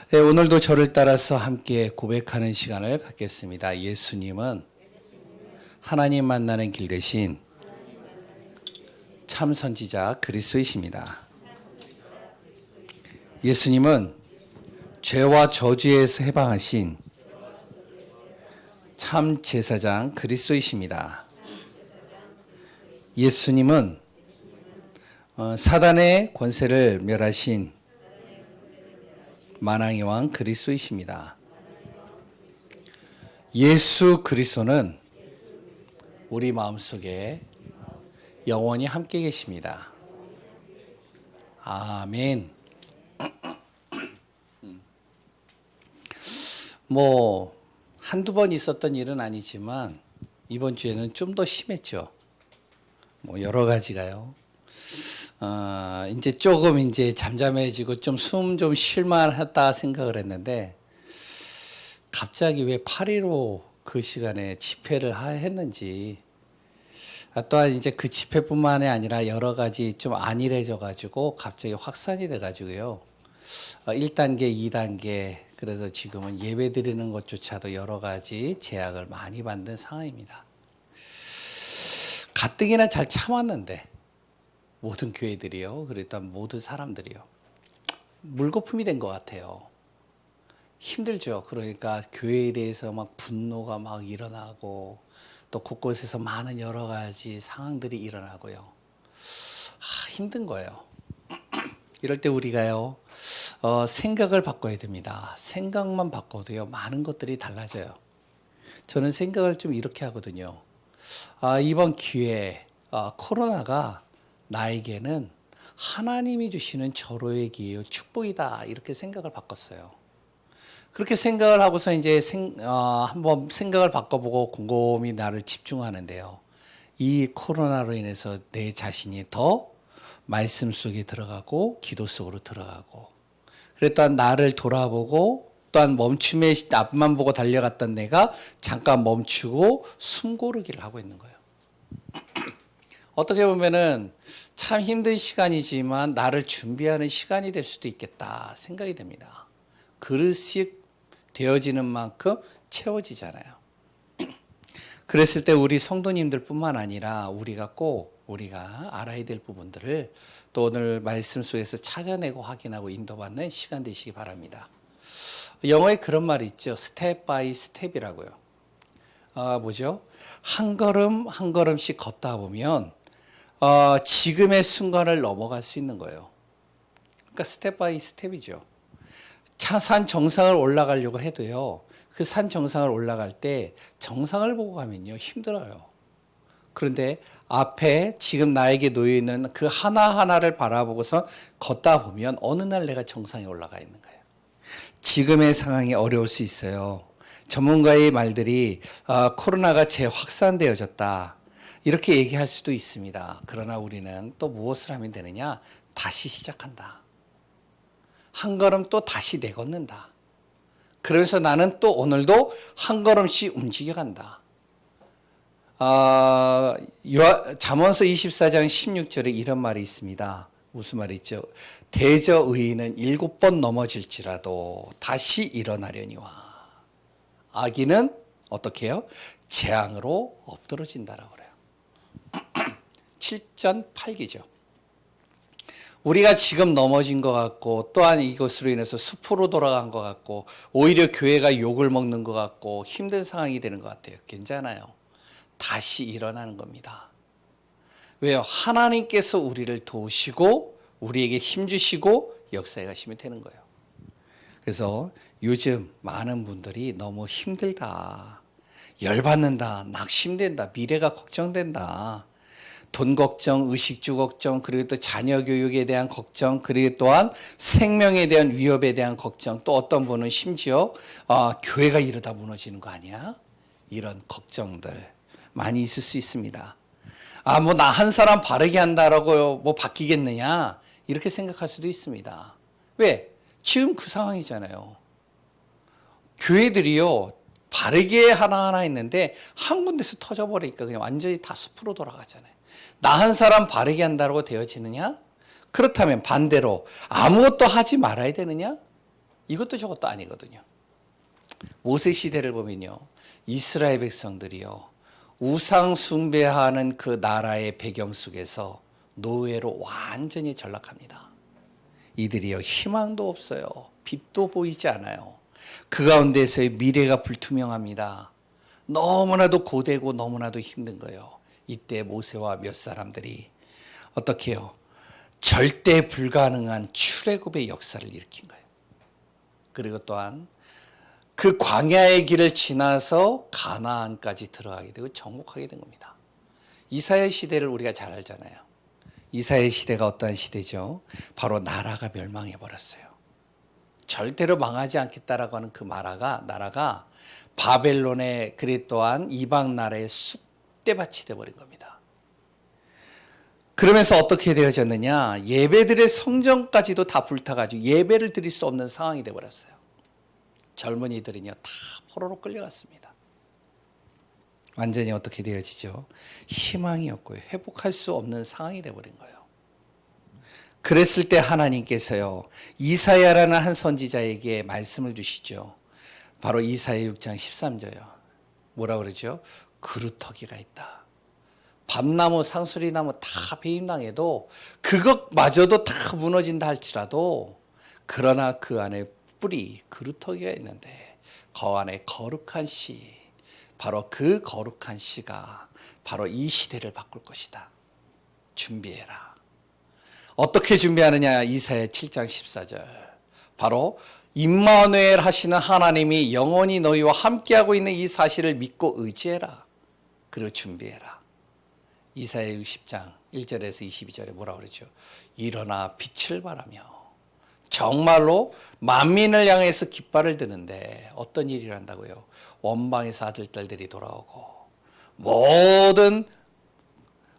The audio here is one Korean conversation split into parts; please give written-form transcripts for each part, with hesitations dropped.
네, 오늘도 저를 따라서 함께 고백하는 시간을 갖겠습니다. 예수님은 하나님 만나는 길 대신 참 선지자 그리스도이십니다. 예수님은 죄와 저주에서 해방하신 참 제사장 그리스도이십니다. 예수님은 사단의 권세를 멸하신 만왕의 왕 그리스도이십니다. 예수 그리스도는 우리 마음속에 영원히 함께 계십니다. 아멘. 한두 번 있었던 일은 아니지만 이번 주에는 좀 더 심했죠. 여러 가지가요. 이제 조금 잠잠해지고 좀 숨 좀 쉴만하다 생각을 했는데 갑자기 왜 8.15 그 시간에 집회를 했는지, 또한 이제 그 집회뿐만이 아니라 여러 가지 좀 안일해져 가지고 갑자기 확산이 돼 가지고요. 1단계, 2단계, 그래서 지금은 예배 드리는 것조차도 여러 가지 제약을 많이 받는 상황입니다. 가뜩이나 잘 참았는데 모든 교회들이요, 그리고 모든 사람들이요, 물거품이 된 것 같아요. 힘들죠. 그러니까 교회에 대해서 막 분노가 막 일어나고 또 곳곳에서 많은 여러 가지 상황들이 일어나고요. 힘든 거예요. 이럴 때 우리가요, 생각을 바꿔야 됩니다. 생각만 바꿔도요, 많은 것들이 달라져요. 저는 생각을 좀 이렇게 하거든요. 이번 기회에 코로나가 나에게는 하나님이 주시는 절호의 기회요, 축복이다, 이렇게 생각을 바꿨어요. 그렇게 생각을 하고서 이제 한번 생각을 바꿔보고 곰곰이 나를 집중하는데요. 이 코로나로 인해서 내 자신이 더 말씀 속에 들어가고 기도 속으로 들어가고, 그래 또한 나를 돌아보고, 또한 멈춤의 앞만 보고 달려갔던 내가 잠깐 멈추고 숨 고르기를 하고 있는 거예요. 어떻게 보면은 참 힘든 시간이지만 나를 준비하는 시간이 될 수도 있겠다 생각이 됩니다. 그릇이 되어지는 만큼 채워지잖아요. 그랬을 때 우리 성도님들 뿐만 아니라 우리가 알아야 될 부분들을 또 오늘 말씀 속에서 찾아내고 확인하고 인도받는 시간 되시기 바랍니다. 영어에 그런 말이 있죠. 스텝 바이 스텝이라고요. 뭐죠? 한 걸음 한 걸음씩 걷다 보면 지금의 순간을 넘어갈 수 있는 거예요. 그러니까 스텝 바이 스텝이죠. 산 정상을 올라가려고 해도요, 그 산 정상을 올라갈 때 정상을 보고 가면요, 힘들어요. 그런데 앞에 지금 나에게 놓여있는 그 하나하나를 바라보고서 걷다 보면 어느 날 내가 정상에 올라가 있는 거예요. 지금의 상황이 어려울 수 있어요. 전문가의 말들이 코로나가 재확산되어졌다, 이렇게 얘기할 수도 있습니다. 그러나 우리는 또 무엇을 하면 되느냐? 다시 시작한다. 한 걸음 또 다시 내걷는다. 그래서 나는 또 오늘도 한 걸음씩 움직여간다. 잠언서 24장 16절에 이런 말이 있습니다. 무슨 말이 있죠? 대저 의인은 7번 넘어질지라도 다시 일어나려니와 악인은 어떻게 해요? 재앙으로 엎드러진다라고 그래요. 7전 8기죠. 우리가 지금 넘어진 것 같고, 또한 이것으로 인해서 숲으로 돌아간 것 같고, 오히려 교회가 욕을 먹는 것 같고 힘든 상황이 되는 것 같아요. 괜찮아요. 다시 일어나는 겁니다. 왜요? 하나님께서 우리를 도우시고 우리에게 힘 주시고 역사에 가시면 되는 거예요. 그래서 요즘 많은 분들이 너무 힘들다, 열받는다, 낙심된다, 미래가 걱정된다, 돈 걱정, 의식주 걱정, 그리고 또 자녀 교육에 대한 걱정, 그리고 또한 생명에 대한 위협에 대한 걱정, 또 어떤 분은 심지어 교회가 이러다 무너지는 거 아니야? 이런 걱정들 많이 있을 수 있습니다. 나 한 사람 바르게 한다라고 바뀌겠느냐, 이렇게 생각할 수도 있습니다. 왜? 지금 그 상황이잖아요. 교회들이요, 바르게 하나하나 했는데 한 군데서 터져버리니까 그냥 완전히 다 숲으로 돌아가잖아요. 나 한 사람 바르게 한다고 되어지느냐? 그렇다면 반대로 아무것도 하지 말아야 되느냐? 이것도 저것도 아니거든요. 모세 시대를 보면요, 이스라엘 백성들이요, 우상 숭배하는 그 나라의 배경 속에서 노예로 완전히 전락합니다. 이들이요, 희망도 없어요. 빛도 보이지 않아요. 그 가운데서의 미래가 불투명합니다. 너무나도 고되고 너무나도 힘든 거예요. 이때 모세와 몇 사람들이 어떻게 해요? 절대 불가능한 출애굽의 역사를 일으킨 거예요. 그리고 또한 그 광야의 길을 지나서 가나안까지 들어가게 되고 정복하게 된 겁니다. 이사야 시대를 우리가 잘 알잖아요. 이사야 시대가 어떠한 시대죠? 바로 나라가 멸망해 버렸어요. 절대로 망하지 않겠다라고 하는 그 나라가 바벨론의 그리 또한 이방 나라의 쑥대밭이 되어버린 겁니다. 그러면서 어떻게 되어졌느냐? 예배들의 성전까지도 다 불타가지고 예배를 드릴 수 없는 상황이 되어버렸어요. 젊은이들은요, 다 포로로 끌려갔습니다. 완전히 어떻게 되어지죠? 희망이 없고요, 회복할 수 없는 상황이 되어버린 거예요. 그랬을 때 하나님께서요, 이사야라는 한 선지자에게 말씀을 주시죠. 바로 이사야 6장 13절요. 뭐라 그러죠? 그루터기가 있다. 밤나무, 상수리나무 다 배임당해도 그것마저도 다 무너진다 할지라도, 그러나 그 안에 뿌리, 그루터기가 있는데 그 안에 거룩한 씨, 바로 그 거룩한 씨가 바로 이 시대를 바꿀 것이다. 준비해라. 어떻게 준비하느냐? 이사야 7장 14절. 바로 임마누엘 하시는 하나님이 영원히 너희와 함께하고 있는 이 사실을 믿고 의지해라. 그리고 준비해라. 이사야 60장 1절에서 22절에 뭐라 그러죠? 일어나 빛을 발하며 정말로 만민을 향해서 깃발을 드는데 어떤 일이 일어난다고요? 원방에서 아들 딸들이 돌아오고 모든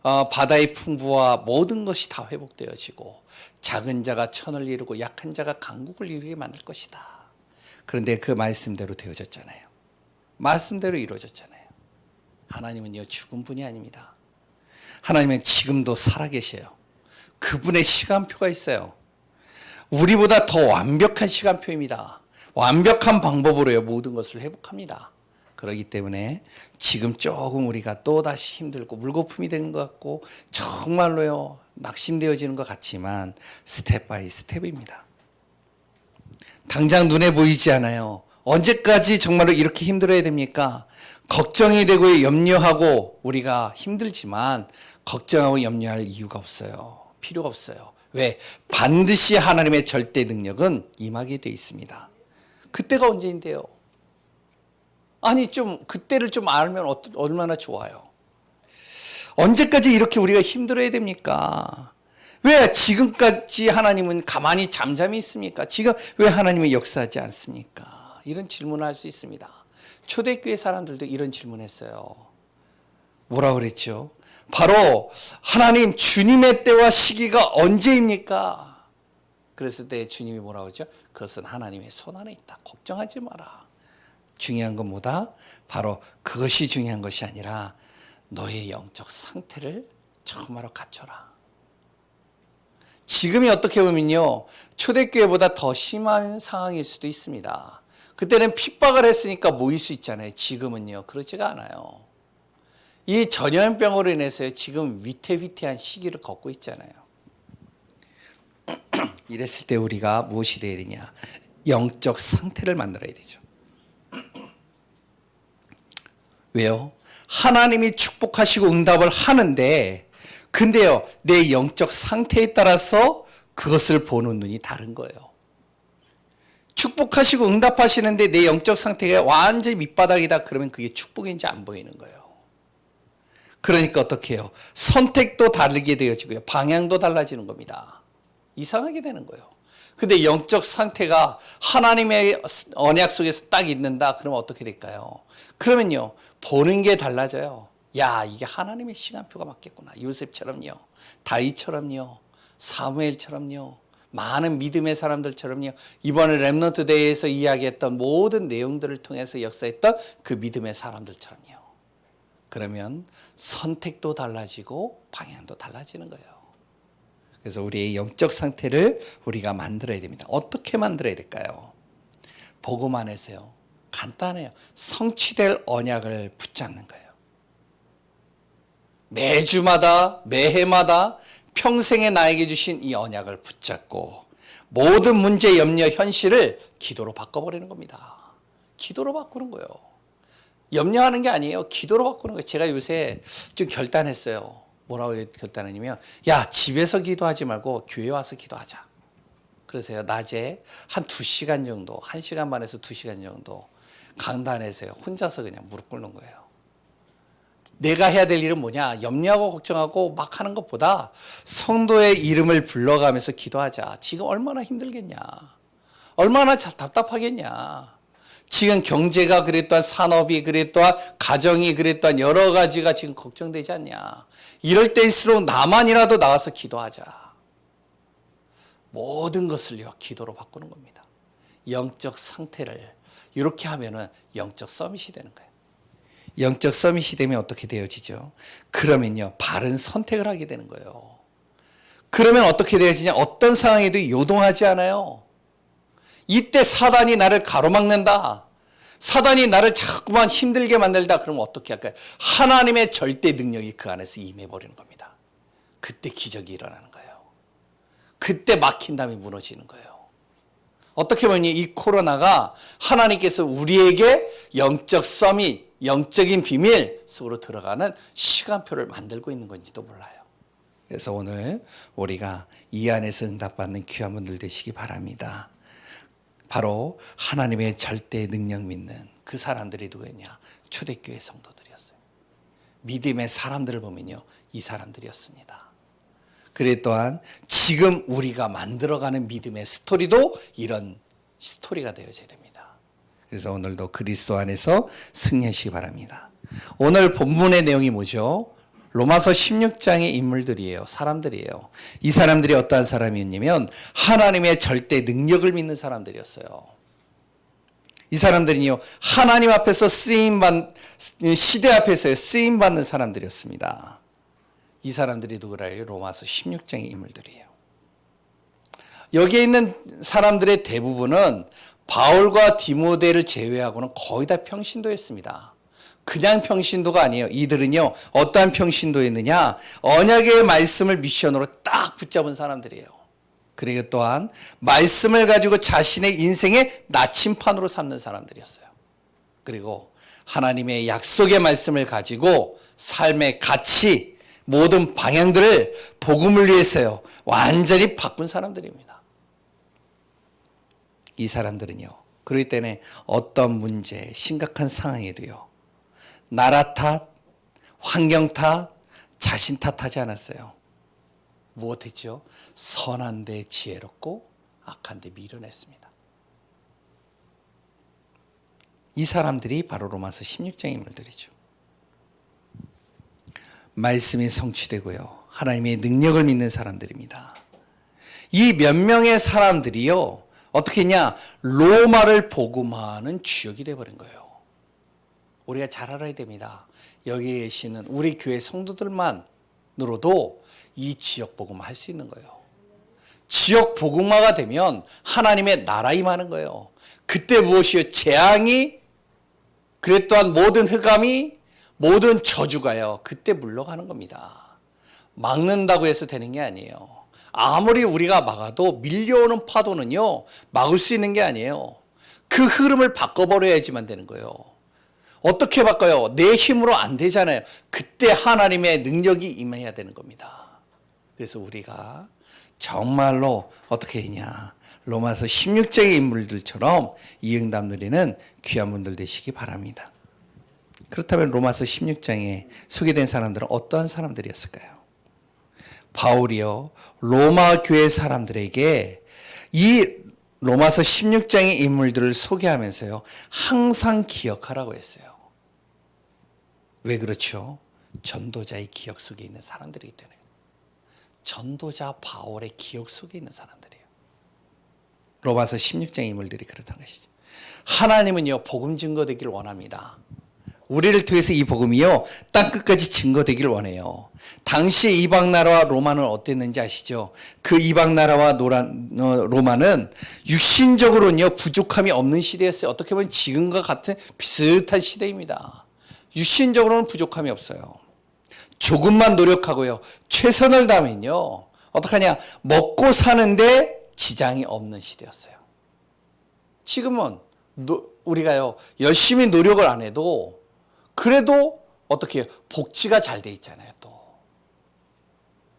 바다의 풍부와 모든 것이 다 회복되어지고 작은 자가 천을 이루고 약한 자가 강국을 이루게 만들 것이다. 그런데 그 말씀대로 되어졌잖아요. 말씀대로 이루어졌잖아요. 하나님은요, 죽은 분이 아닙니다. 하나님은 지금도 살아계셔요. 그분의 시간표가 있어요. 우리보다 더 완벽한 시간표입니다. 완벽한 방법으로요, 모든 것을 회복합니다. 그렇기 때문에 지금 조금 우리가 또다시 힘들고 물거품이 되는 것 같고 정말로요, 낙심되어지는 것 같지만 스텝 바이 스텝입니다. 당장 눈에 보이지 않아요. 언제까지 정말로 이렇게 힘들어야 됩니까? 걱정이 되고 염려하고 우리가 힘들지만 걱정하고 염려할 이유가 없어요. 필요가 없어요. 왜? 반드시 하나님의 절대 능력은 임하게 돼 있습니다. 그때가 언제인데요? 아니, 좀 그때를 좀 알면 얼마나 좋아요. 언제까지 이렇게 우리가 힘들어야 됩니까? 왜 지금까지 하나님은 가만히 잠잠히 있습니까? 지금 왜 하나님은 역사하지 않습니까? 이런 질문을 할 수 있습니다. 초대교회 사람들도 이런 질문했어요. 뭐라 그랬죠? 바로 하나님, 주님의 때와 시기가 언제입니까? 그랬을 때 주님이 뭐라고 그러죠? 그것은 하나님의 손 안에 있다. 걱정하지 마라. 중요한 건 뭐다? 바로 그것이 중요한 것이 아니라 너의 영적 상태를 정말로 갖춰라. 지금이 어떻게 보면요, 초대교회보다 더 심한 상황일 수도 있습니다. 그때는 핍박을 했으니까 모일 수 있잖아요. 지금은요, 그렇지가 않아요. 이 전염병으로 인해서 지금 위태위태한 시기를 걷고 있잖아요. 이랬을 때 우리가 무엇이 되어야 되냐? 영적 상태를 만들어야 되죠. 왜요? 하나님이 축복하시고 응답을 하는데, 근데요, 내 영적 상태에 따라서 그것을 보는 눈이 다른 거예요. 축복하시고 응답하시는데 내 영적 상태가 완전히 밑바닥이다. 그러면 그게 축복인지 안 보이는 거예요. 그러니까 어떻게 해요? 선택도 다르게 되어지고요, 방향도 달라지는 겁니다. 이상하게 되는 거예요. 근데 영적 상태가 하나님의 언약 속에서 딱 있는다. 그러면 어떻게 될까요? 그러면요, 보는 게 달라져요. 야, 이게 하나님의 시간표가 맞겠구나. 요셉처럼요, 다윗처럼요, 사무엘처럼요, 많은 믿음의 사람들처럼요, 이번에 렘넌트 대회에서 이야기했던 모든 내용들을 통해서 역사했던 그 믿음의 사람들처럼요. 그러면 선택도 달라지고 방향도 달라지는 거예요. 그래서 우리의 영적 상태를 우리가 만들어야 됩니다. 어떻게 만들어야 될까요? 복음 안에서요. 간단해요. 성취될 언약을 붙잡는 거예요. 매주마다 매해마다 평생에 나에게 주신 이 언약을 붙잡고 모든 문제, 염려, 현실을 기도로 바꿔버리는 겁니다. 기도로 바꾸는 거예요. 염려하는 게 아니에요. 기도로 바꾸는 거예요. 제가 요새 좀 결단했어요. 뭐라고 결단했냐면, 야, 집에서 기도하지 말고 교회 와서 기도하자. 그래서요, 낮에 한 2시간 정도, 1시간 반에서 2시간 정도 강단에서요, 혼자서 그냥 무릎 꿇는 거예요. 내가 해야 될 일은 뭐냐? 염려하고 걱정하고 막 하는 것보다 성도의 이름을 불러가면서 기도하자. 지금 얼마나 힘들겠냐? 얼마나 답답하겠냐? 지금 경제가 그래 또한 산업이 그래 또한 가정이 그래 또한 여러 가지가 지금 걱정되지 않냐? 이럴 때일수록 나만이라도 나와서 기도하자. 모든 것을요, 기도로 바꾸는 겁니다. 영적 상태를 이렇게 하면은 영적 서밋이 되는 거예요. 영적 서밋이 되면 어떻게 되어지죠? 그러면요, 바른 선택을 하게 되는 거예요. 그러면 어떻게 되어지냐? 어떤 상황에도 요동하지 않아요. 이때 사단이 나를 가로막는다. 사단이 나를 자꾸만 힘들게 만들다. 그러면 어떻게 할까요? 하나님의 절대 능력이 그 안에서 임해버리는 겁니다. 그때 기적이 일어나는 거예요. 그때 막힌 담이 무너지는 거예요. 어떻게 보면 이 코로나가 하나님께서 우리에게 영적 서밋, 영적인 비밀 속으로 들어가는 시간표를 만들고 있는 건지도 몰라요. 그래서 오늘 우리가 이 안에서 응답받는 귀한 분들 되시기 바랍니다. 바로 하나님의 절대 능력 믿는 그 사람들이 누구였냐? 초대교회 성도들이었어요. 믿음의 사람들을 보면요, 이 사람들이었습니다. 그래 또한 지금 우리가 만들어가는 믿음의 스토리도 이런 스토리가 되어져야 됩니다. 그래서 오늘도 그리스도 안에서 승리하시기 바랍니다. 오늘 본문의 내용이 뭐죠? 로마서 16장의 인물들이에요. 사람들이에요. 이 사람들이 어떠한 사람이었냐면 하나님의 절대 능력을 믿는 사람들이었어요. 이 사람들은요, 하나님 앞에서 시대 앞에서 쓰임받는 사람들이었습니다. 이 사람들이 누구라요? 로마서 16장의 인물들이에요. 여기에 있는 사람들의 대부분은 바울과 디모데를 제외하고는 거의 다 평신도였습니다. 그냥 평신도가 아니에요. 이들은요, 어떠한 평신도였느냐? 언약의 말씀을 미션으로 딱 붙잡은 사람들이에요. 그리고 또한 말씀을 가지고 자신의 인생의 나침판으로 삼는 사람들이었어요. 그리고 하나님의 약속의 말씀을 가지고 삶의 가치, 모든 방향들을 복음을 위해서요, 완전히 바꾼 사람들입니다. 이 사람들은요, 그렇기 때문에 어떤 문제, 심각한 상황에도요, 나라 탓, 환경 탓, 자신 탓하지 않았어요. 무엇했죠? 선한데 지혜롭고 악한데 미련했습니다. 이 사람들이 바로 로마서 16장의 인물들이죠. 말씀이 성취되고요, 하나님의 능력을 믿는 사람들입니다. 이 몇 명의 사람들이요, 어떻게 했냐? 로마를 복음화하는 주역이 되어버린 거예요. 우리가 잘 알아야 됩니다. 여기에 계시는 우리 교회 성도들만으로도 이 지역 복음화 할 수 있는 거예요. 지역 복음화가 되면 하나님의 나라 임하는 거예요. 그때 무엇이요? 재앙이, 그래 또한 모든 흑암이, 모든 저주가요, 그때 물러가는 겁니다. 막는다고 해서 되는 게 아니에요. 아무리 우리가 막아도 밀려오는 파도는요, 막을 수 있는 게 아니에요. 그 흐름을 바꿔버려야지만 되는 거예요. 어떻게 바꿔요? 내 힘으로 안 되잖아요. 그때 하나님의 능력이 임해야 되는 겁니다. 그래서 우리가 정말로 어떻게 했냐? 로마서 16장의 인물들처럼 이 응답 누리는 귀한 분들 되시기 바랍니다. 그렇다면 로마서 16장에 소개된 사람들은 어떠한 사람들이었을까요? 바울이요, 로마 교회 사람들에게 이 로마서 16장의 인물들을 소개하면서요, 항상 기억하라고 했어요. 왜 그렇죠? 전도자의 기억 속에 있는 사람들이기 때문에. 전도자 바울의 기억 속에 있는 사람들이에요. 로마서 16장의 인물들이 그렇다는 것이죠. 하나님은요, 복음 증거되기를 원합니다. 우리를 통해서 이 복음이요 땅끝까지 증거되길 원해요. 당시의 이방 나라와 로마는 어땠는지 아시죠? 그 이방 나라와 로마는 육신적으로는요 부족함이 없는 시대였어요. 어떻게 보면 지금과 같은 비슷한 시대입니다. 육신적으로는 부족함이 없어요. 조금만 노력하고요 최선을 다하면요 어떡하냐, 먹고 사는데 지장이 없는 시대였어요. 지금은 우리가요 열심히 노력을 안 해도 그래도 어떻게 해요? 복지가 잘 돼 있잖아요 또.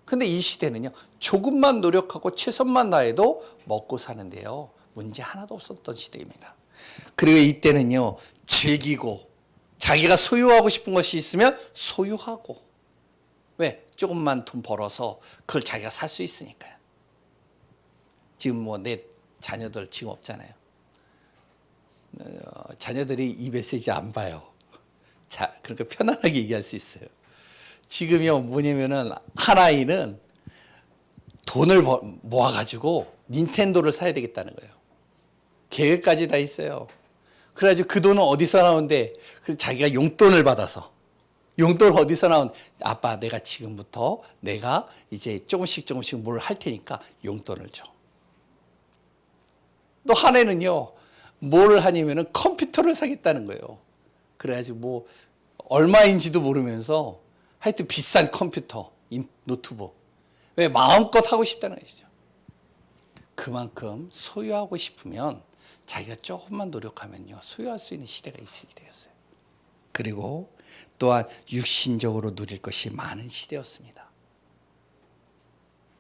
근데 이 시대는요 조금만 노력하고 최선만 다해도 먹고 사는데요 문제 하나도 없었던 시대입니다. 그리고 이때는요 즐기고 자기가 소유하고 싶은 것이 있으면 소유하고, 왜? 조금만 돈 벌어서 그걸 자기가 살 수 있으니까요. 지금 뭐 내 자녀들 지금 없잖아요. 자녀들이 이 메시지 안 봐요. 자, 그러니까 편안하게 얘기할 수 있어요. 지금요 뭐냐면은 한 아이는 돈을 모아가지고 닌텐도를 사야 되겠다는 거예요. 계획까지 다 있어요. 그래가지고 그 돈은 어디서 나오는데, 자기가 용돈을 받아서, 용돈 어디서 나온, 아빠 내가 지금부터 내가 이제 조금씩 뭘 할 테니까 용돈을 줘. 또 한 애는요 뭘 하냐면은 컴퓨터를 사겠다는 거예요. 그래가지고 뭐 얼마인지도 모르면서 하여튼 비싼 컴퓨터, 노트북. 왜? 마음껏 하고 싶다는 것이죠. 그만큼 소유하고 싶으면 자기가 조금만 노력하면요 소유할 수 있는 시대가 있게 되었어요. 그리고 또한 육신적으로 누릴 것이 많은 시대였습니다.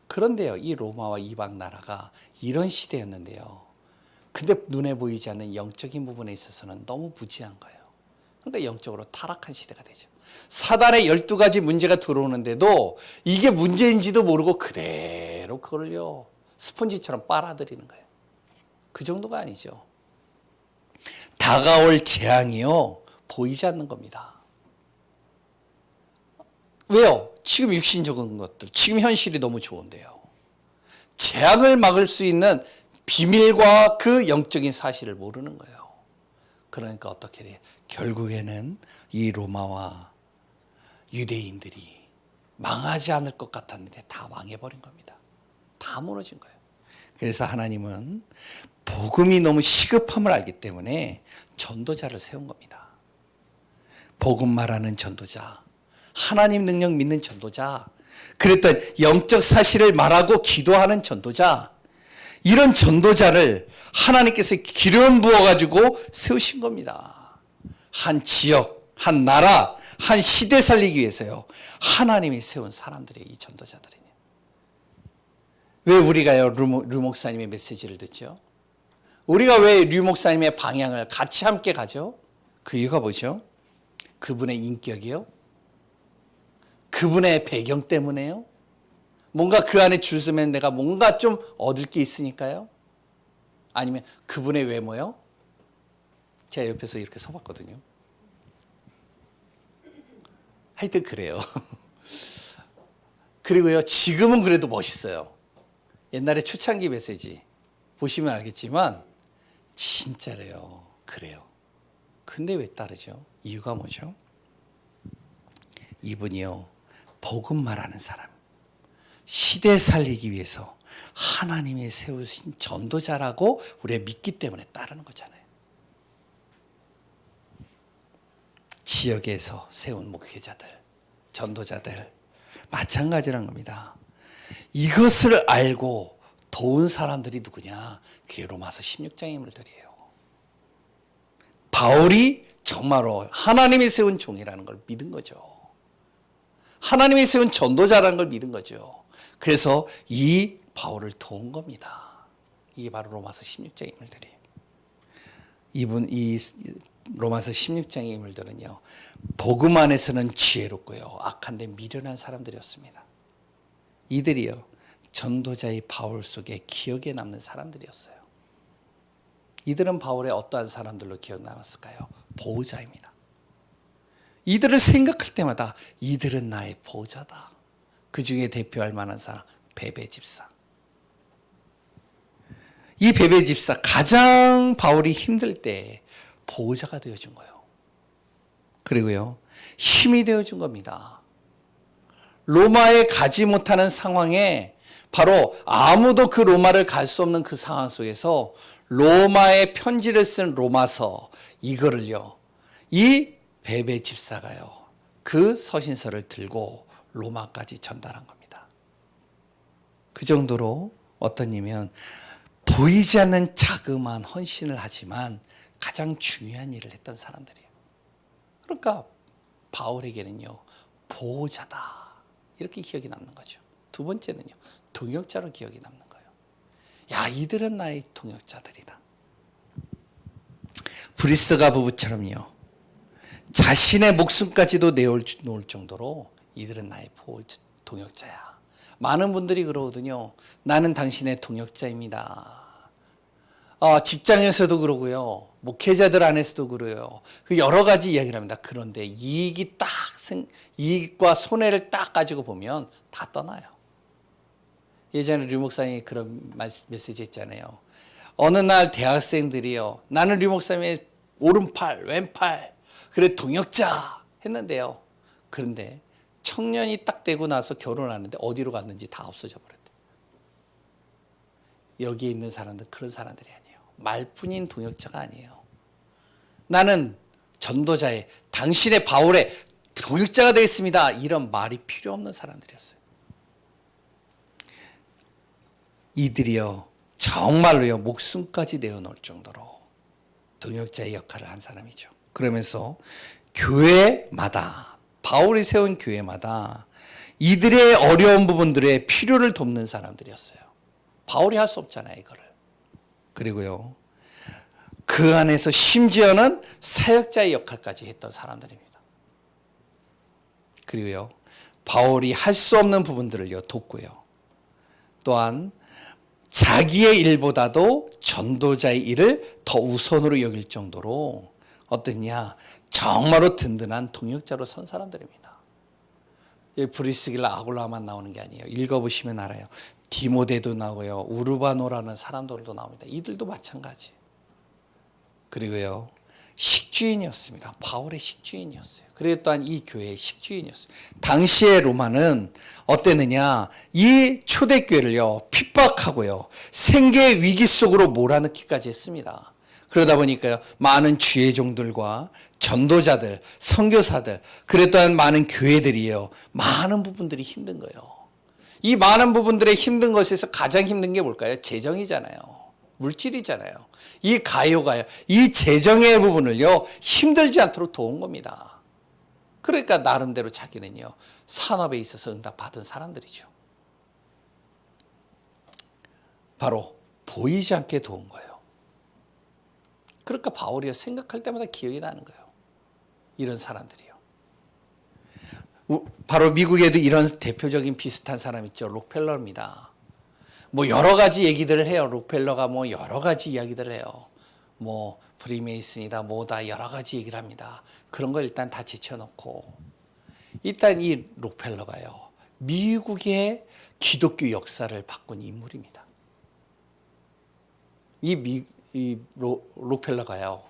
그런데요 이 로마와 이방 나라가 이런 시대였는데요, 근데 눈에 보이지 않는 영적인 부분에 있어서는 너무 무지한 거예요. 그러니까 영적으로 타락한 시대가 되죠. 사단의 12가지 문제가 들어오는데도 이게 문제인지도 모르고 그대로 그걸요 스펀지처럼 빨아들이는 거예요. 그 정도가 아니죠. 다가올 재앙이요 보이지 않는 겁니다. 왜요? 지금 육신적인 것들, 지금 현실이 너무 좋은데요. 재앙을 막을 수 있는 비밀과 그 영적인 사실을 모르는 거예요. 그러니까 어떻게 돼요? 결국에는 이 로마와 유대인들이 망하지 않을 것 같았는데 다 망해버린 겁니다. 다 무너진 거예요. 그래서 하나님은 복음이 너무 시급함을 알기 때문에 전도자를 세운 겁니다. 복음 말하는 전도자, 하나님 능력 믿는 전도자, 그랬던 영적 사실을 말하고 기도하는 전도자, 이런 전도자를 하나님께서 기름 부어가지고 세우신 겁니다. 한 지역, 한 나라, 한 시대 살리기 위해서요. 하나님이 세운 사람들이 이 전도자들이요. 왜 우리가요 류 목사님의 메시지를 듣죠? 우리가 왜 류 목사님의 방향을 같이 함께 가죠? 그 이유가 뭐죠? 그분의 인격이요? 그분의 배경 때문에요? 뭔가 그 안에 줄 서면 내가 뭔가 좀 얻을 게 있으니까요? 아니면 그분의 외모요? 제가 옆에서 이렇게 서봤거든요. 하여튼 그래요. 그리고요 지금은 그래도 멋있어요. 옛날에 초창기 메시지 보시면 알겠지만 진짜래요. 그래요. 근데 왜 따르죠? 이유가 뭐죠? 이분이요 복음 말하는 사람, 시대 살리기 위해서 하나님이 세우신 전도자라고 우리가 믿기 때문에 따르는 거잖아요. 지역에서 세운 목회자들, 전도자들 마찬가지란 겁니다. 이것을 알고 도운 사람들이 누구냐? 그게 로마서 16장의 인물들이에요. 바울이 정말로 하나님이 세운 종이라는 걸 믿은 거죠. 하나님이 세운 전도자라는 걸 믿은 거죠. 그래서 이 바울을 도운 겁니다. 이게 바로 로마서 16장의 인물들이에요. 이 로마서 16장의 인물들은요, 복음 안에서는 지혜롭고요, 악한데 미련한 사람들이었습니다. 이들이요, 전도자의 바울 속에 기억에 남는 사람들이었어요. 이들은 바울의 어떠한 사람들로 기억 남았을까요? 보호자입니다. 이들을 생각할 때마다 이들은 나의 보호자다. 그 중에 대표할 만한 사람, 베베 집사. 이 베베 집사, 가장 바울이 힘들 때 보호자가 되어준 거예요. 그리고요, 힘이 되어준 겁니다. 로마에 가지 못하는 상황에 바로 아무도 그 로마를 갈 수 없는 그 상황 속에서 로마의 편지를 쓴 로마서 이거를요, 이 베베 집사가요, 그 서신서를 들고 로마까지 전달한 겁니다. 그 정도로 어떤 이면 보이지 않는 자그마한 헌신을 하지만 가장 중요한 일을 했던 사람들이에요. 그러니까 바울에게는요, 보호자다 이렇게 기억이 남는 거죠. 두 번째는요, 동역자로 기억이 남는 거예요. 야, 이들은 나의 동역자들이다. 브리스가 부부처럼요, 자신의 목숨까지도 내놓을 정도로 이들은 나의 동역자야. 많은 분들이 그러거든요. 나는 당신의 동역자입니다. 직장에서도 그러고요, 목회자들 안에서도 그래요. 그 여러 가지 이야기를 합니다. 그런데 이익과 손해를 딱 가지고 보면 다 떠나요. 예전에 류 목사님이 그런 메시지 했잖아요. 어느 날 대학생들이요, 나는 류 목사님의 오른팔, 왼팔, 그래 동역자 했는데요. 그런데 청년이 딱 되고 나서 결혼하는데 어디로 갔는지 다 없어져 버렸대요. 여기에 있는 사람들 그런 사람들이 아니에요. 말뿐인 동역자가 아니에요. 나는 전도자의, 당신의 바울의 동역자가 되겠습니다. 이런 말이 필요 없는 사람들이었어요. 이들이요, 정말로요, 목숨까지 내어놓을 정도로 동역자의 역할을 한 사람이죠. 그러면서 교회마다, 바울이 세운 교회마다 이들의 어려운 부분들의 필요를 돕는 사람들이었어요. 바울이 할 수 없잖아요, 이거를. 그리고요, 그 안에서 심지어는 사역자의 역할까지 했던 사람들입니다. 그리고요, 바울이 할 수 없는 부분들을요, 돕고요. 또한 자기의 일보다도 전도자의 일을 더 우선으로 여길 정도로 어떠냐, 정말로 든든한 동역자로 선 사람들입니다. 브리스길라 아굴라만 나오는 게 아니에요. 읽어보시면 알아요. 디모데도 나오고요, 우르바노라는 사람들도 나옵니다. 이들도 마찬가지. 그리고요, 식주인이었습니다. 바울의 식주인이었어요. 그리고 또한 이 교회의 식주인이었어요. 당시의 로마는 어땠느냐, 이 초대교회를요, 핍박하고요, 생계의 위기 속으로 몰아넣기까지 했습니다. 그러다 보니까요, 많은 주의종들과 전도자들, 선교사들, 그리고 또한 많은 교회들이요, 많은 부분들이 힘든 거예요. 이 많은 부분들의 힘든 것에서 가장 힘든 게 뭘까요? 재정이잖아요. 물질이잖아요. 이 가요가요, 이 재정의 부분을요, 힘들지 않도록 도운 겁니다. 그러니까 나름대로 자기는요, 산업에 있어서 응답받은 사람들이죠. 바로 보이지 않게 도운 거예요. 그러니까 바울이요, 생각할 때마다 기억이 나는 거예요. 이런 사람들이요. 바로 미국에도 이런 대표적인 비슷한 사람 있죠. 록펠러입니다. 뭐 여러 가지 얘기들을 해요. 록펠러가 뭐 여러 가지 이야기들을 해요. 뭐 프리메이슨이다 뭐다 여러 가지 얘기를 합니다. 그런 거 일단 다 제쳐놓고, 일단 이 록펠러가요, 미국의 기독교 역사를 바꾼 인물입니다. 이 록펠러가요,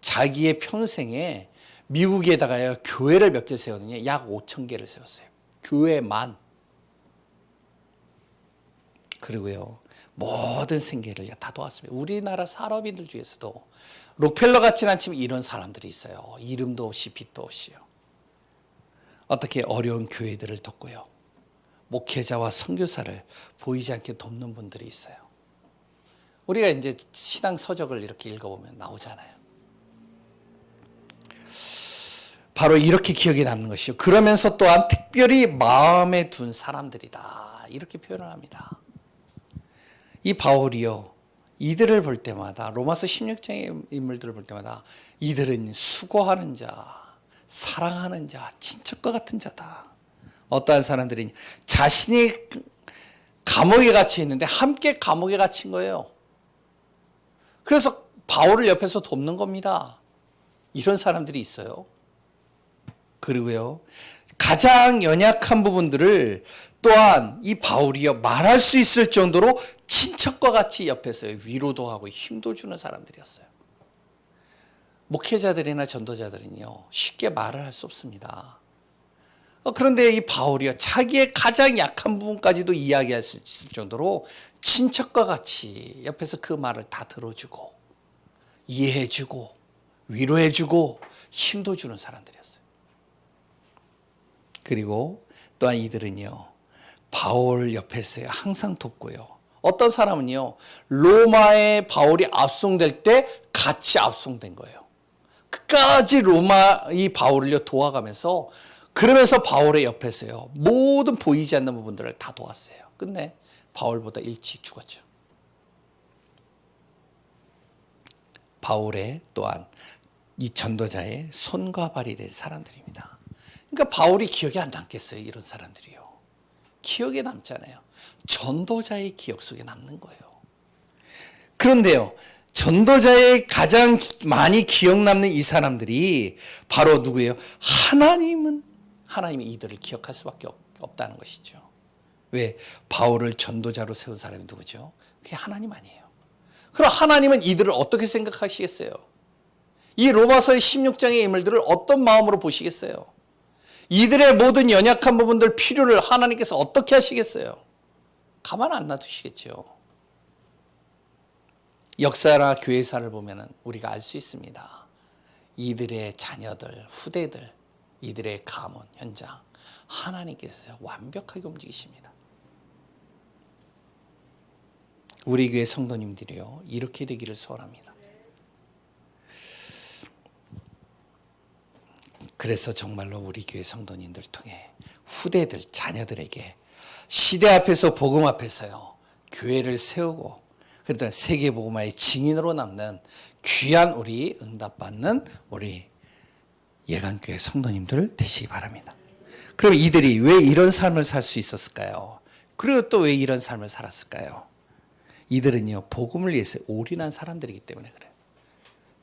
자기의 평생에 미국에다가요, 교회를 몇 개 세웠느냐, 약 5,000개를 세웠어요. 교회만. 그리고요, 모든 생계를 다 도왔습니다. 우리나라 산업인들 중에서도 록펠러 같지는 않지만 이런 사람들이 있어요. 이름도 없이 빛도 없이요. 어떻게 어려운 교회들을 돕고요, 목회자와 선교사를 보이지 않게 돕는 분들이 있어요. 우리가 이제 신앙 서적을 이렇게 읽어보면 나오잖아요. 바로 이렇게 기억에 남는 것이죠. 그러면서 또한 특별히 마음에 둔 사람들이다, 이렇게 표현을 합니다. 이 바울이요, 이들을 볼 때마다, 로마서 16장의 인물들을 볼 때마다 이들은 수고하는 자, 사랑하는 자, 친척과 같은 자다. 어떠한 사람들이 자신이 감옥에 갇혀 있는데 함께 감옥에 갇힌 거예요. 그래서 바울을 옆에서 돕는 겁니다. 이런 사람들이 있어요. 그리고요, 가장 연약한 부분들을 또한 이 바울이요, 말할 수 있을 정도로 친척과 같이 옆에서 위로도 하고 힘도 주는 사람들이었어요. 목회자들이나 전도자들은요, 쉽게 말을 할 수 없습니다. 그런데 이 바울이요, 자기의 가장 약한 부분까지도 이야기할 수 있을 정도로 친척과 같이 옆에서 그 말을 다 들어주고 이해해주고 위로해주고 힘도 주는 사람들이었어요. 그리고 또한 이들은요, 바울 옆에서 항상 돕고요. 어떤 사람은요, 로마에 바울이 압송될 때 같이 압송된 거예요. 끝까지 로마 이 바울을 도와가면서, 그러면서 바울의 옆에서요, 모든 보이지 않는 부분들을 다 도왔어요. 끝내 바울보다 일찍 죽었죠. 바울의 또한 이 전도자의 손과 발이 된 사람들입니다. 그러니까 바울이 기억에 안 남겠어요, 이런 사람들이요. 기억에 남잖아요. 전도자의 기억 속에 남는 거예요. 그런데요, 전도자의 가장 많이 기억 남는 이 사람들이 바로 누구예요? 하나님이 이들을 기억할 수밖에 없다는 것이죠. 왜? 바울을 전도자로 세운 사람이 누구죠? 그게 하나님 아니에요. 그럼 하나님은 이들을 어떻게 생각하시겠어요? 이 로마서의 16장의 인물들을 어떤 마음으로 보시겠어요? 이들의 모든 연약한 부분들, 필요를 하나님께서 어떻게 하시겠어요? 가만 안 놔두시겠죠. 역사나 교회사를 보면 우리가 알 수 있습니다. 이들의 자녀들, 후대들, 이들의 가문, 현장, 하나님께서 완벽하게 움직이십니다. 우리 교회 성도님들이요, 이렇게 되기를 소원합니다. 그래서 정말로 우리 교회 성도님들 통해 후대들, 자녀들에게 시대 앞에서 복음 앞에서요, 교회를 세우고, 그러다 세계 복음화의 증인으로 남는 귀한 우리 응답받는 우리 예강교회 성도님들 되시기 바랍니다. 그럼 이들이 왜 이런 삶을 살 수 있었을까요? 그리고 또 왜 이런 삶을 살았을까요? 이들은요, 복음을 위해서 올인한 사람들이기 때문에 그래요.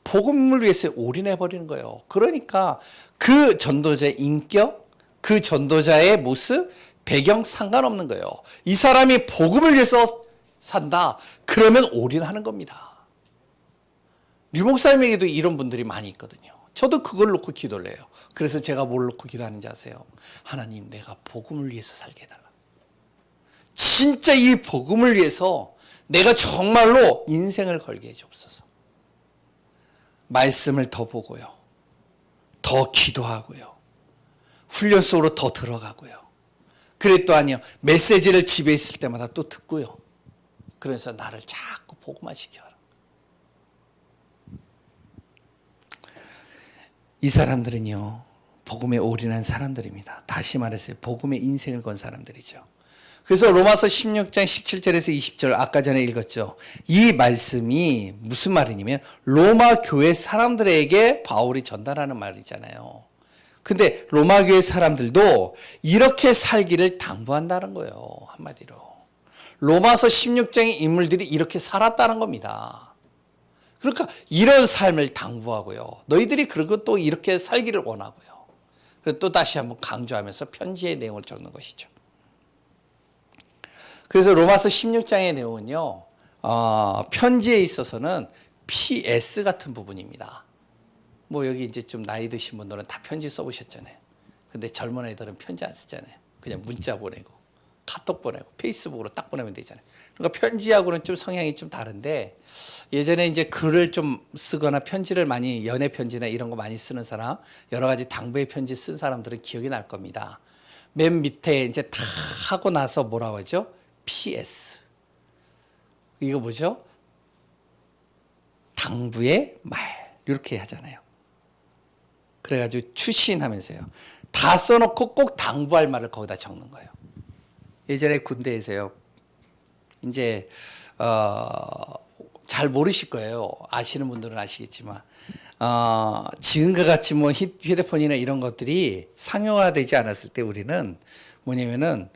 복음을 위해서 올인해 버리는 거예요. 그러니까 그 전도자의 인격, 그 전도자의 모습, 배경 상관없는 거예요. 이 사람이 복음을 위해서 산다, 그러면 올인하는 겁니다. 류 목사님에게도 이런 분들이 많이 있거든요. 저도 그걸 놓고 기도를 해요. 그래서 제가 뭘 놓고 기도하는지 아세요? 하나님, 내가 복음을 위해서 살게 해달라. 진짜 이 복음을 위해서 내가 정말로 인생을 걸게 해주옵소서. 말씀을 더 보고요, 더 기도하고요, 훈련 속으로 더 들어가고요. 그래 또 아니요, 메시지를 집에 있을 때마다 또 듣고요. 그래서 나를 자꾸 복음화 시켜라. 이 사람들은요, 복음에 올인한 사람들입니다. 다시 말해서 복음의 인생을 건 사람들이죠. 그래서 로마서 16장 17절에서 20절 아까 전에 읽었죠. 이 말씀이 무슨 말이냐면 로마 교회 사람들에게 바울이 전달하는 말이잖아요. 근데 로마 교회 사람들도 이렇게 살기를 당부한다는 거예요. 한마디로. 로마서 16장의 인물들이 이렇게 살았다는 겁니다. 그러니까 이런 삶을 당부하고요, 너희들이 그리고 또 이렇게 살기를 원하고요. 그리고 또 다시 한번 강조하면서 편지의 내용을 적는 것이죠. 그래서 로마서 16장의 내용은요, 편지에 있어서는 PS 같은 부분입니다. 뭐 여기 이제 좀 나이 드신 분들은 다 편지 써보셨잖아요. 근데 젊은 애들은 편지 안 쓰잖아요. 그냥 문자 보내고 카톡 보내고 페이스북으로 딱 보내면 되잖아요. 그러니까 편지하고는 좀 성향이 좀 다른데, 예전에 이제 글을 좀 쓰거나 편지를 많이, 연애 편지나 이런 거 많이 쓰는 사람, 여러 가지 당부의 편지 쓴 사람들은 기억이 날 겁니다. 맨 밑에 이제 다 하고 나서 뭐라고 하죠? PS. 이거 뭐죠? 당부의 말. 이렇게 하잖아요. 그래가지고 추신하면서요, 다 써놓고 꼭 당부할 말을 거기다 적는 거예요. 예전에 군대에서요, 이제 잘 모르실 거예요. 아시는 분들은 아시겠지만 지금과 같이 뭐 휴대폰이나 이런 것들이 상용화되지 않았을 때 우리는 뭐냐면은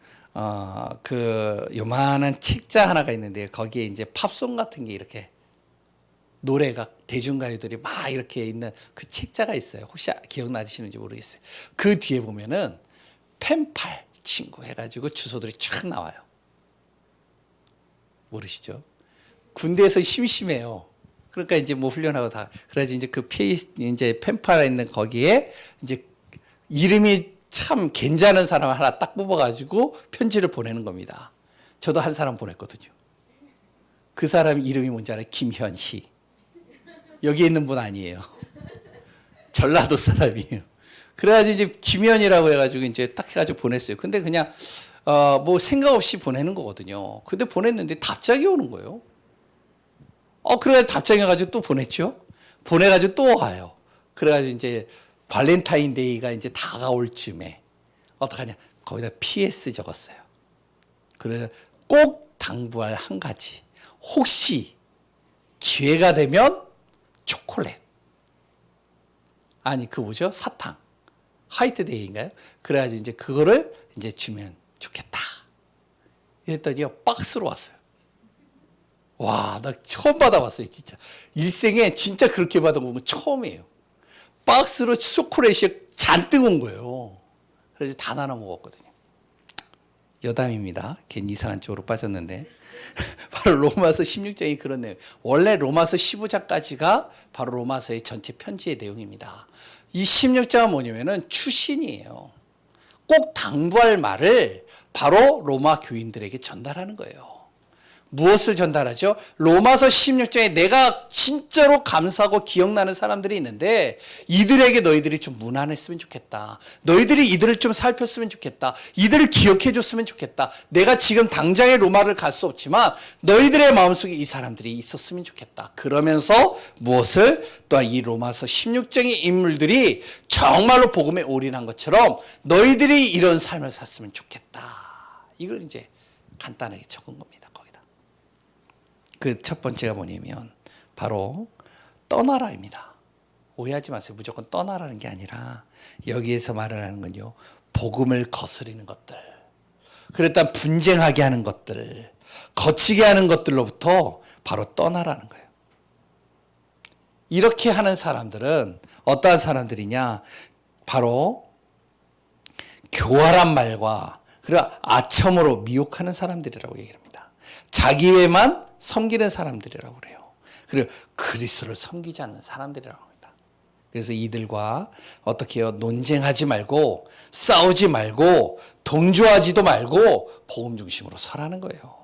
그 요만한 책자 하나가 있는데 거기에 이제 팝송 같은 게 이렇게 노래가 대중가요들이 막 이렇게 있는 그 책자가 있어요. 혹시 기억나시는지 모르겠어요. 그 뒤에 보면은 펜팔 친구 해가지고 주소들이 쫙 나와요. 모르시죠? 군대에서 심심해요. 그러니까 이제 뭐 훈련하고 다. 그래야지 이제 그 이제 펜팔에 있는 거기에 이제 이름이 참 괜찮은 사람 하나 딱 뽑아가지고 편지를 보내는 겁니다. 저도 한 사람 보냈거든요. 그 사람 이름이 뭔지 알아요? 김현희. 여기 있는 분 아니에요. 전라도 사람이에요. 그래가지고 이제 김현희라고 해가지고 이제 딱 해가지고 보냈어요. 근데 그냥 뭐 생각 없이 보내는 거거든요. 근데 보냈는데 답장이 오는 거예요. 그래 답장이 가지고 또 보냈죠. 보내가지고 또 와요. 그래가지고 이제 발렌타인데이가 이제 다가올 즈음에 어떡하냐? 거기다 PS 적었어요. 그래서 꼭 당부할 한 가지. 혹시 기회가 되면 초콜릿. 아니, 그 뭐죠? 사탕. 화이트데이인가요? 그래가지고 이제 그거를 이제 주면 좋겠다. 이랬더니요, 박스로 왔어요. 와, 나 처음 받아봤어요, 진짜. 일생에 진짜 그렇게 받아본 건 처음이에요. 박스로 초콜릿이 잔뜩 온 거예요. 그래서 다 나눠 먹었거든요. 여담입니다. 괜히 이상한 쪽으로 빠졌는데. 바로 로마서 16장이 그런 내용. 원래 로마서 15장까지가 바로 로마서의 전체 편지의 내용입니다. 이 16장은 뭐냐면은 추신이에요. 꼭 당부할 말을 바로 로마 교인들에게 전달하는 거예요. 무엇을 전달하죠? 로마서 16장에 내가 진짜로 감사하고 기억나는 사람들이 있는데 이들에게 너희들이 좀 무난했으면 좋겠다. 너희들이 이들을 좀 살폈으면 좋겠다. 이들을 기억해 줬으면 좋겠다. 내가 지금 당장의 로마를 갈 수 없지만 너희들의 마음속에 이 사람들이 있었으면 좋겠다. 그러면서 무엇을? 또한 이 로마서 16장의 인물들이 정말로 복음에 올인한 것처럼 너희들이 이런 삶을 샀으면 좋겠다. 이걸 이제 간단하게 적은 겁니다. 그 첫 번째가 뭐냐면 바로 떠나라입니다. 오해하지 마세요. 무조건 떠나라는 게 아니라 여기에서 말을 하는 건요. 복음을 거스리는 것들. 그랬다 분쟁하게 하는 것들. 거치게 하는 것들로부터 바로 떠나라는 거예요. 이렇게 하는 사람들은 어떠한 사람들이냐. 바로 교활한 말과 그리고 아첨으로 미혹하는 사람들이라고 얘기합니다. 자기 외만 섬기는 사람들이라고 그래요. 그리고 그리스도를 섬기지 않는 사람들이라고 합니다. 그래서 이들과 어떻게 해요? 논쟁하지 말고 싸우지 말고 동조하지도 말고 복음 중심으로 서라는 거예요.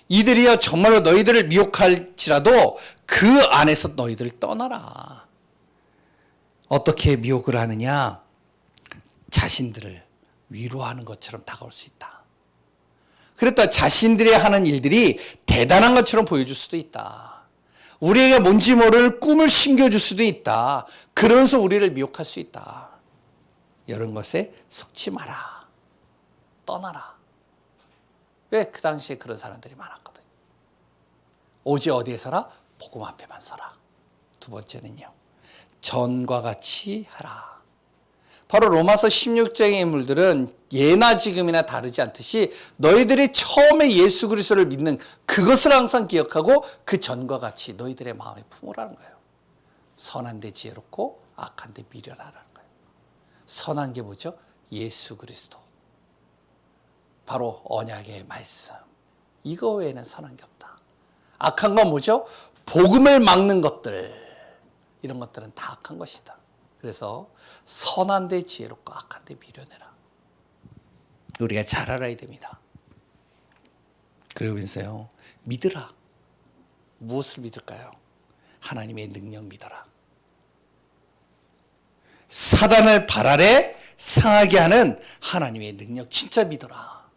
이들이요 정말로 너희들을 미혹할지라도 그 안에서 너희들 떠나라. 어떻게 미혹을 하느냐? 자신들을 위로하는 것처럼 다가올 수 있다. 그랬다 자신들이 하는 일들이 대단한 것처럼 보여줄 수도 있다. 우리에게 뭔지 모를 꿈을 심겨줄 수도 있다. 그러면서 우리를 미혹할 수 있다. 이런 것에 속지 마라. 떠나라. 왜 그 당시에 그런 사람들이 많았거든. 오직 어디에 서라? 복음 앞에만 서라. 두 번째는요. 전과 같이 하라. 바로 로마서 16장의 인물들은 예나 지금이나 다르지 않듯이 너희들이 처음에 예수 그리스도를 믿는 그것을 항상 기억하고 그 전과 같이 너희들의 마음에 품으라는 거예요. 선한 데 지혜롭고 악한 데 미련하라는 거예요. 선한 게 뭐죠? 예수 그리스도. 바로 언약의 말씀. 이거 외에는 선한 게 없다. 악한 건 뭐죠? 복음을 막는 것들. 이런 것들은 다 악한 것이다. 그래서 선한 데 지혜롭고 악한 데 미련해라. 우리가 잘 알아야 됩니다. 그러면서요. 믿으라. 무엇을 믿을까요? 하나님의 능력 믿어라. 사단을 발 아래 상하게 하는 하나님의 능력 진짜 믿어라.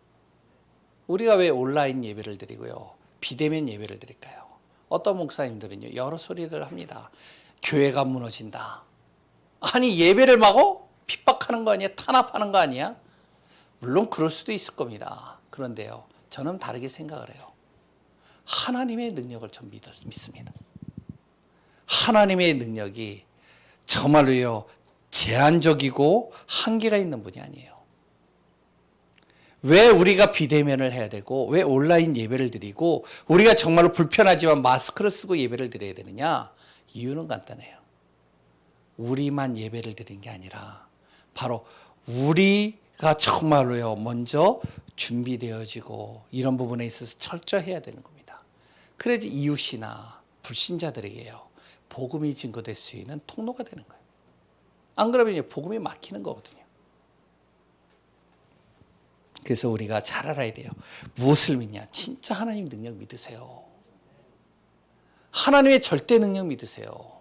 우리가 왜 온라인 예배를 드리고요. 비대면 예배를 드릴까요? 어떤 목사님들은요. 여러 소리들 합니다. 교회가 무너진다. 아니 예배를 막어? 핍박하는 거 아니야? 탄압하는 거 아니야? 물론 그럴 수도 있을 겁니다. 그런데요. 저는 다르게 생각을 해요. 하나님의 능력을 좀 믿습니다. 하나님의 능력이 정말로요. 제한적이고 한계가 있는 분이 아니에요. 왜 우리가 비대면을 해야 되고 왜 온라인 예배를 드리고 우리가 정말로 불편하지만 마스크를 쓰고 예배를 드려야 되느냐? 이유는 간단해요. 우리만 예배를 드리는 게 아니라 바로 우리가 정말로요 먼저 준비되어지고 이런 부분에 있어서 철저해야 되는 겁니다. 그래야지 이웃이나 불신자들에게요. 복음이 증거될 수 있는 통로가 되는 거예요. 안 그러면 복음이 막히는 거거든요. 그래서 우리가 잘 알아야 돼요. 무엇을 믿냐? 진짜 하나님 능력 믿으세요. 하나님의 절대 능력 믿으세요.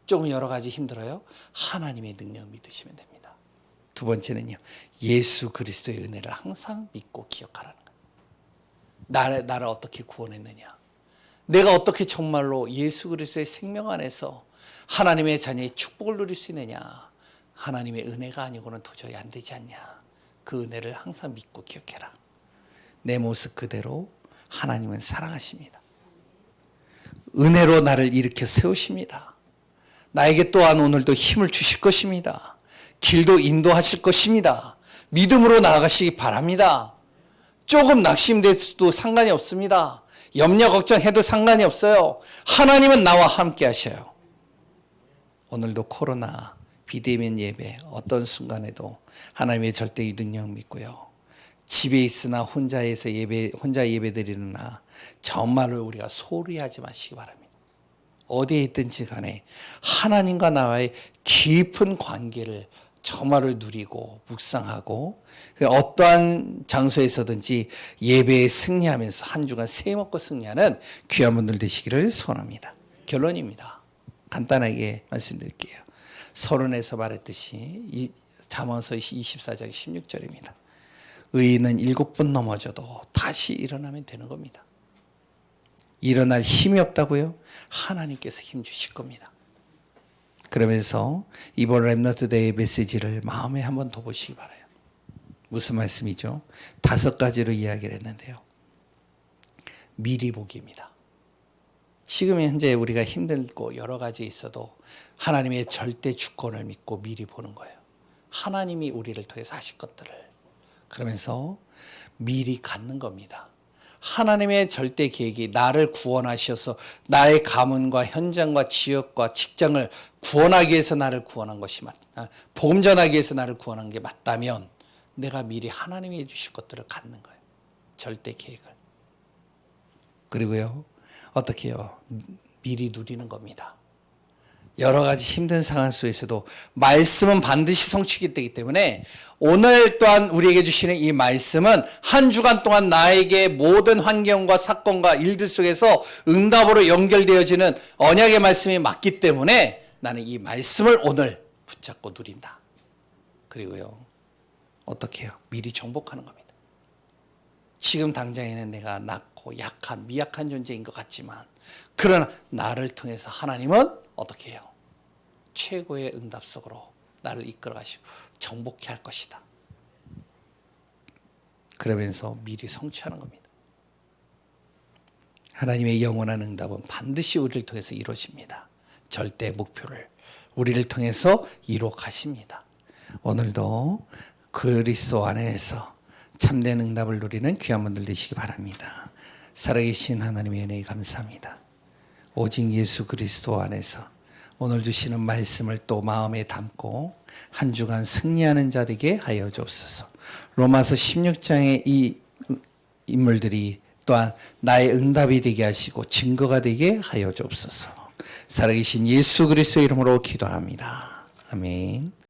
조금 여러 가지 힘들어요? 하나님의 능력 믿으시면 됩니다. 두 번째는요. 예수 그리스도의 은혜를 항상 믿고 기억하라는 거예요. 나를 어떻게 구원했느냐? 내가 어떻게 정말로 예수 그리스도의 생명 안에서 하나님의 자녀의 축복을 누릴 수 있느냐? 하나님의 은혜가 아니고는 도저히 안 되지 않냐? 그 은혜를 항상 믿고 기억해라. 내 모습 그대로 하나님은 사랑하십니다. 은혜로 나를 일으켜 세우십니다. 나에게 또한 오늘도 힘을 주실 것입니다. 길도 인도하실 것입니다. 믿음으로 나아가시기 바랍니다. 조금 낙심돼도 상관이 없습니다. 염려 걱정해도 상관이 없어요. 하나님은 나와 함께 하셔요. 오늘도 코로나, 비대면 예배 어떤 순간에도 하나님의 절대의 능력 믿고요. 집에 있으나 혼자 예배 드리느나 정말로 우리가 소홀히 하지 마시기 바랍니다. 어디에 있든지 간에 하나님과 나와의 깊은 관계를 정말로 누리고 묵상하고 어떠한 장소에서든지 예배에 승리하면서 한 주간 세먹고 승리하는 귀한 분들 되시기를 소원합니다. 결론입니다. 간단하게 말씀드릴게요. 서론에서 말했듯이 잠언서 24장 16절입니다. 의인은 7번 넘어져도 다시 일어나면 되는 겁니다. 일어날 힘이 없다고요? 하나님께서 힘 주실 겁니다. 그러면서 이번 렘넌트 데이 메시지를 마음에 한번 더 보시기 바라요. 무슨 말씀이죠? 5가지로 이야기를 했는데요. 미리 보기입니다. 지금 현재 우리가 힘들고 여러 가지 있어도 하나님의 절대 주권을 믿고 미리 보는 거예요. 하나님이 우리를 통해서 하실 것들을. 그러면서 미리 갖는 겁니다. 하나님의 절대 계획이 나를 구원하셔서 나의 가문과 현장과 지역과 직장을 구원하기 위해서 나를 구원한 것이 맞다. 복음 전하기 위해서 나를 구원한 게 맞다면 내가 미리 하나님이 해주실 것들을 갖는 거예요. 절대 계획을. 그리고요. 어떻게 해요? 미리 누리는 겁니다. 여러 가지 힘든 상황 속에서도 말씀은 반드시 성취가 되기 때문에 오늘 또한 우리에게 주시는 이 말씀은 한 주간 동안 나에게 모든 환경과 사건과 일들 속에서 응답으로 연결되어지는 언약의 말씀이 맞기 때문에 나는 이 말씀을 오늘 붙잡고 누린다. 그리고요. 어떻게 해요? 미리 정복하는 겁니다. 지금 당장에는 내가 낮고 약한 미약한 존재인 것 같지만 그러나 나를 통해서 하나님은 어떻게 해요? 최고의 응답 속으로 나를 이끌어 가시고 정복케 할 것이다. 그러면서 미리 성취하는 겁니다. 하나님의 영원한 응답은 반드시 우리를 통해서 이루어집니다. 절대 목표를 우리를 통해서 이루어 가십니다. 오늘도 그리스도 안에서 참된 응답을 누리는 귀한 분들 되시기 바랍니다. 살아계신 하나님의 은혜에 감사합니다. 오직 예수 그리스도 안에서 오늘 주시는 말씀을 또 마음에 담고 한 주간 승리하는 자 되게 하여 주옵소서. 로마서 16장의 이 인물들이 또한 나의 응답이 되게 하시고 증거가 되게 하여 주옵소서. 살아계신 예수 그리스도의 이름으로 기도합니다. 아멘.